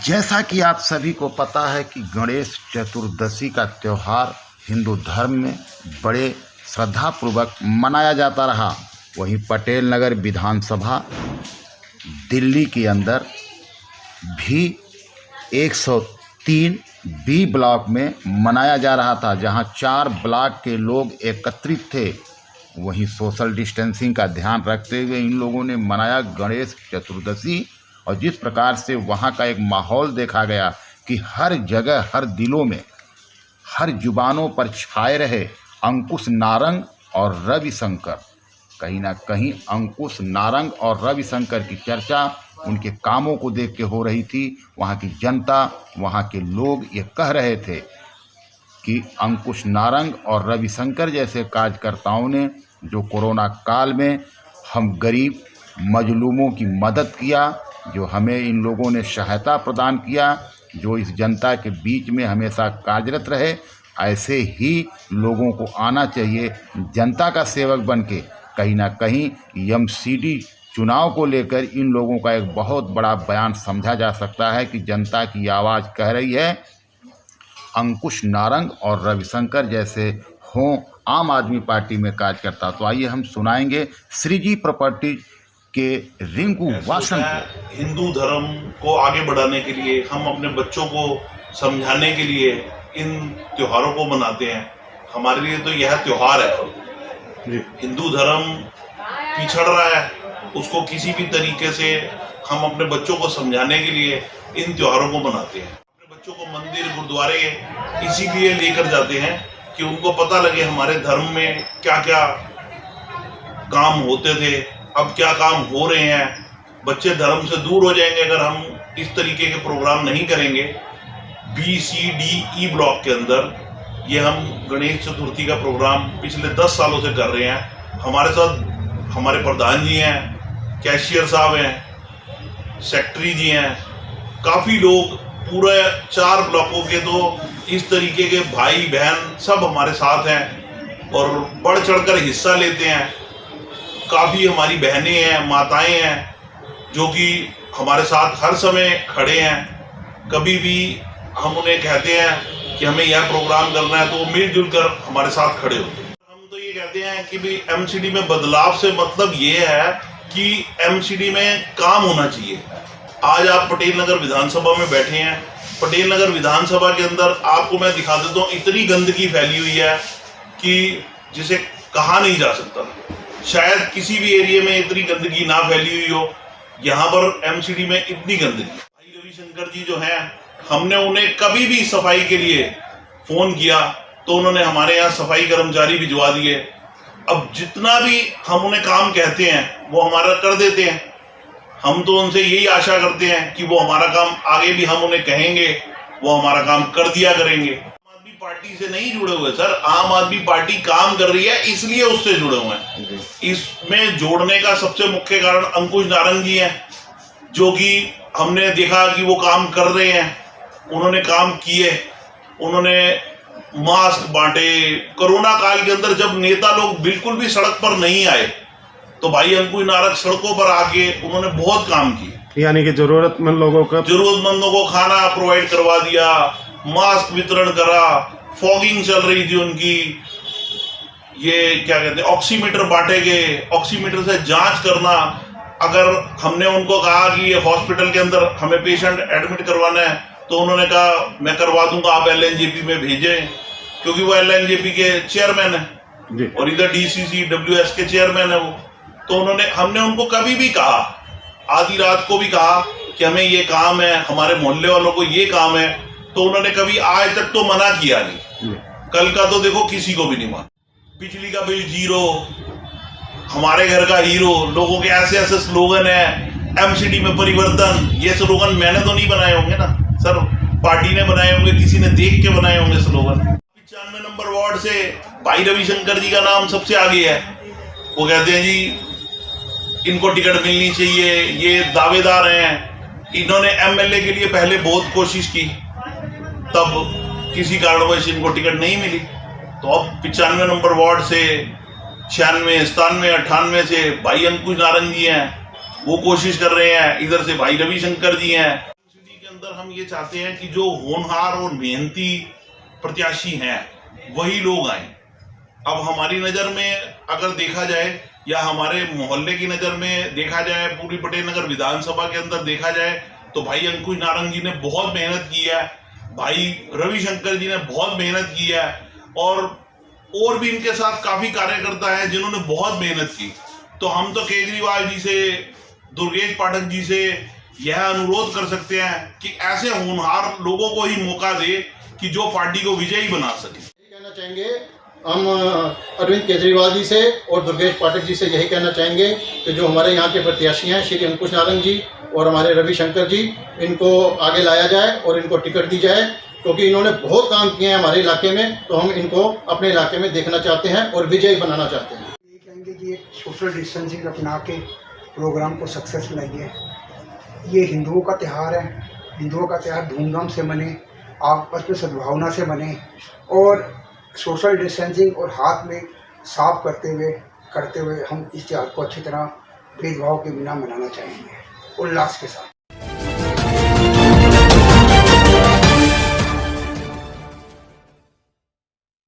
जैसा कि आप सभी को पता है कि गणेश चतुर्दशी का त्यौहार हिंदू धर्म में बड़े श्रद्धापूर्वक मनाया जाता रहा। वहीं पटेल नगर विधानसभा दिल्ली के अंदर भी 103 बी ब्लॉक में मनाया जा रहा था, जहां 4 ब्लॉक के लोग एकत्रित थे। वहीं सोशल डिस्टेंसिंग का ध्यान रखते हुए इन लोगों ने मनाया गणेश चतुर्दशी। और जिस प्रकार से वहाँ का एक माहौल देखा गया कि हर जगह, हर दिलों में, हर जुबानों पर छाए रहे अंकुश नारंग और रविशंकर। कहीं ना कहीं अंकुश नारंग और रविशंकर की चर्चा उनके कामों को देख के हो रही थी। वहाँ की जनता, वहाँ के लोग ये कह रहे थे कि अंकुश नारंग और रविशंकर जैसे कार्यकर्ताओं ने जो कोरोना काल में हम गरीब मजलूमों की मदद किया, जो हमें इन लोगों ने सहायता प्रदान किया, जो इस जनता के बीच में हमेशा कार्यरत रहे, ऐसे ही लोगों को आना चाहिए जनता का सेवक बन के। कहीं ना कहीं एमसीडी चुनाव को लेकर इन लोगों का एक बहुत बड़ा बयान समझा जा सकता है कि जनता की आवाज़ कह रही है अंकुश नारंग और रविशंकर जैसे हों आम आदमी पार्टी में कार्यकर्ता। तो आइए हम सुनाएंगे श्रीजी प्रॉपर्टी के रिंकू वासन को। हिंदू धर्म को आगे बढ़ाने के लिए, हम अपने बच्चों को समझाने के लिए इन त्योहारों को मनाते हैं। हमारे लिए तो यह त्योहार है। हिंदू धर्म पिछड़ रहा है, उसको किसी भी तरीके से हम अपने बच्चों को समझाने के लिए इन त्योहारों को मनाते हैं। अपने बच्चों को मंदिर, गुरुद्वारे इसीलिए लेकर जाते हैं कि उनको पता लगे हमारे धर्म में क्या क्या काम होते थे, अब क्या काम हो रहे हैं। बच्चे धर्म से दूर हो जाएंगे अगर हम इस तरीके के प्रोग्राम नहीं करेंगे। बी, सी, डी, ई ब्लॉक के अंदर ये हम गणेश चतुर्थी का प्रोग्राम पिछले 10 सालों से कर रहे हैं। हमारे साथ हमारे प्रधान जी हैं, कैशियर साहब हैं, सेक्रेटरी जी हैं, काफ़ी लोग पूरे 4 ब्लॉकों के तो इस तरीके के भाई बहन सब हमारे साथ हैं और बढ़ चढ़कर हिस्सा लेते हैं। काफ़ी हमारी बहनें हैं, माताएं हैं जो कि हमारे साथ हर समय खड़े हैं। कभी भी हम उन्हें कहते हैं कि हमें यह प्रोग्राम करना है तो वो मिलजुल कर हमारे साथ खड़े होते हैं। हम तो ये कहते हैं कि भी एमसीडी में बदलाव से मतलब ये है कि एमसीडी में काम होना चाहिए। आज आप पटेल नगर विधानसभा में बैठे हैं। पटेल नगर विधानसभा के अंदर आपको मैं दिखा देता हूँ, इतनी गंदगी फैली हुई है कि जिसे कहा नहीं जा सकता। शायद किसी भी एरिया में इतनी गंदगी ना फैली हुई हो, यहाँ पर एमसीडी में इतनी गंदगी। भाई रविशंकर जी जो हैं, हमने उन्हें कभी भी सफाई के लिए फोन किया तो उन्होंने हमारे यहाँ सफाई कर्मचारी भिजवा दिए। अब जितना भी हम उन्हें काम कहते हैं वो हमारा कर देते हैं। हम तो उनसे यही आशा करते हैं कि वो हमारा काम आगे भी हम उन्हें कहेंगे वो हमारा काम कर दिया करेंगे। आम आदमी पार्टी से नहीं जुड़े हुए सर, आम आदमी पार्टी काम कर रही है इसलिए उससे जुड़े हुए हैं। इसमें जोड़ने का सबसे मुख्य कारण अंकुश नारंग जी हैं, जो कि हमने देखा कि वो काम कर रहे हैं। उन्होंने काम किए, उन्होंने मास्क बांटे। कोरोना काल के अंदर जब नेता लोग बिल्कुल भी सड़क पर नहीं आए तो भाई अंकुश नारंग सड़कों पर आके उन्होंने बहुत काम किए। यानी कि जरूरतमंदों को खाना प्रोवाइड करवा दिया, मास्क वितरण करा, फॉगिंग चल रही थी उनकी, ये क्या कहते हैं ऑक्सीमीटर बांटे गए, ऑक्सीमीटर से जांच करना। अगर हमने उनको कहा कि ये हॉस्पिटल के अंदर हमें पेशेंट एडमिट करवाना है तो उन्होंने कहा मैं करवा दूंगा, आप एलएनजेपी में भेजें, क्योंकि वो एलएनजेपी के चेयरमैन है और इधर डीसीसी डब्ल्यूएस के चेयरमैन है वो। तो हमने उनको कभी भी कहा, आधी रात को भी कहा कि हमें ये काम है, हमारे मोहल्ले वालों को ये काम है, तो उन्होंने कभी आज तक तो मना किया नहीं। कल का तो देखो किसी को भी नहीं माना। बिजली का बिल 0, हमारे घर का हीरो, लोगों के ऐसे ऐसे स्लोगन है। एमसीडी में परिवर्तन, ये स्लोगन मैंने तो नहीं बनाए होंगे ना सर, पार्टी ने बनाए होंगे, किसी ने देख के बनाए होंगे स्लोगन। 95 नंबर वार्ड से भाई रविशंकर जी का नाम सबसे आगे है। वो कहते हैं जी इनको टिकट मिलनी चाहिए, ये दावेदार हैं। इन्होंने एमएलए के लिए पहले बहुत कोशिश की, तब किसी कारणवश इनको टिकट नहीं मिली। तो अब 95 नंबर वार्ड से 96, 97, 98 से भाई अंकुश नारंग जी हैं, वो कोशिश कर रहे हैं। इधर से भाई रविशंकर जी हैं। अंदर हम ये चाहते हैं कि जो होनहार और मेहनती प्रत्याशी हैं वही लोग आए। अब हमारी नज़र में अगर देखा जाए या हमारे मोहल्ले की नज़र में देखा जाए, पूरी पटेल नगर विधानसभा के अंदर देखा जाए तो भाई अंकुश नारंग जी ने बहुत मेहनत की है, भाई रविशंकर जी ने बहुत मेहनत की है और भी इनके साथ काफ़ी कार्यकर्ता हैं जिन्होंने बहुत मेहनत की। तो हम तो केजरीवाल जी से, दुर्गेश पाठक जी से यह अनुरोध कर सकते हैं कि ऐसे होनहार लोगों को ही मौका दे कि जो पार्टी को विजयी बना सके। कहना चाहेंगे हम अरविंद केजरीवाल जी से और दुर्गेश पाठक जी से यही कहना चाहेंगे कि जो हमारे यहाँ के प्रत्याशी हैं श्री अंकुश नारंग जी और हमारे रविशंकर जी, इनको आगे लाया जाए और इनको टिकट दी जाए, क्योंकि इन्होंने बहुत काम किए हैं हमारे इलाके में। तो हम इनको अपने इलाके में देखना चाहते हैं और विजयी बनाना चाहते हैं। ये कहेंगे कि एक सोशल डिस्टेंसिंग अपना के प्रोग्राम को सक्सेस बनाइए। ये हिंदुओं का त्यौहार है, हिंदुओं का त्यौहार धूमधाम से मने, आपस में सद्भावना से मने और सोशल डिस्टेंसिंग और हाथ में साफ करते हुए हम इस त्यौहार को अच्छी तरह भेदभाव के बिना मनाना चाहेंगे, उल्लास के साथ।